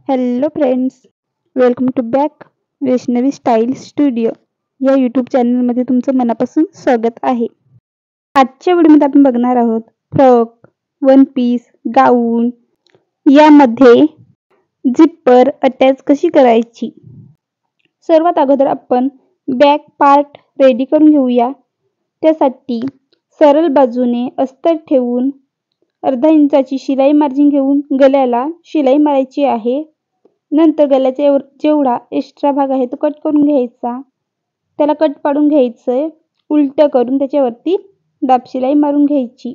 Hello friends, welcome to back Vaishnavi style studio या यूट्यूब चॅनलमध्ये तुमचं मनापासून स्वागत आहे. आजच्या व्हिडिओमध्ये आपण बघणार आहोत फ्रॉक, वन पीस, गाऊन यामध्ये झिपर अटॅच कशी करायची. सर्वात अगोदर आपण बॅक पार्ट रेडी करून घेऊया. त्यासाठी सरळ बाजूने अस्तर ठेवून अर्धा इंचाची शिलाई मार्जिन घेऊन गळ्याला शिलाई मारायची आहे. नंतर गळ्याचा जेवढा एक्स्ट्रा भाग आहे तो कट करून घ्यायचा. त्याला कट पाडून घ्यायचंय. उलट करून त्याच्यावरती दाब शिलाई मारून घ्यायची.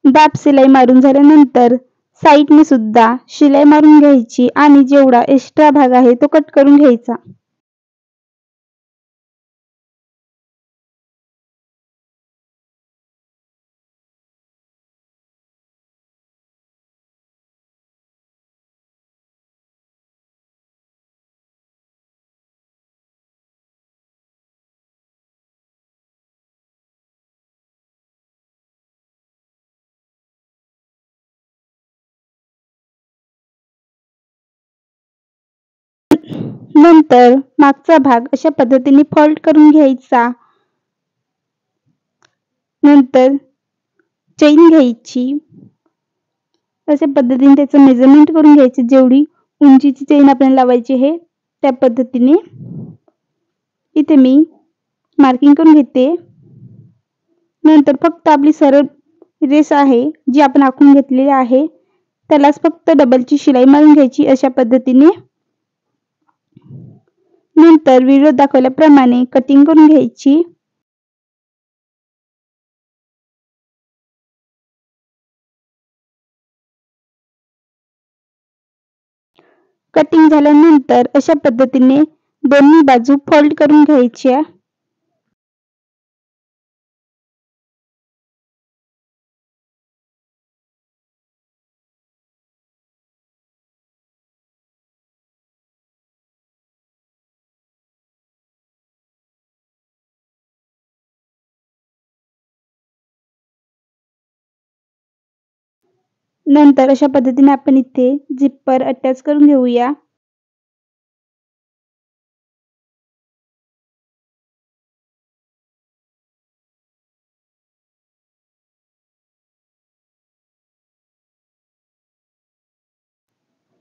दाब शिलाई मारून झाल्यानंतर साईडने सुद्धा शिलाई मारून घ्यायची आणि जेवढा एक्स्ट्रा भाग आहे तो कट करून घ्यायचा. नंतर मागचा भाग अशा पद्धतीने फोल्ड करून घ्यायचा. नंतर चेन घ्यायची. अशा पद्धतीने त्याचं मेजरमेंट करून घ्यायचे. जेवढी उंचीची चेन आपल्याला लावायची आहे त्या पद्धतीने इथे मी मार्किंग करून घेते. नंतर फक्त आपली सरळ रेस आहे जी आपण आखून घेतलेली आहे त्यालाच फक्त डबलची शिलाई मारून घ्यायची अशा पद्धतीने. नंतर व्हिडिओ दाखवल्याप्रमाणे कटिंग करून घ्यायची. कटिंग झाल्यानंतर अशा पद्धतीने दोन्ही बाजू फोल्ड करून घ्यायच्या. नंतर अशा पद्धतीने आपण इथे झिपर अटॅच करून घेऊया.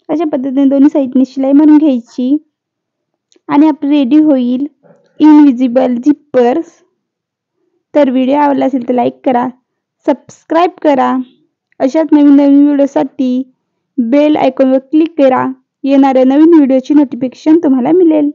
अशा पद्धतीने दोन्ही साईडने शिलाई मारून घ्यायची आणि आपली रेडी होईल इनविजिबल झिपर. तर व्हिडिओ आवडला असेल तर लाईक करा, सबस्क्राईब करा. अशाच नवीन व्हिडिओसाठी बेल आयकॉनवर क्लिक करा. येणाऱ्या नवीन व्हिडिओची नोटिफिकेशन तुम्हाला मिळेल.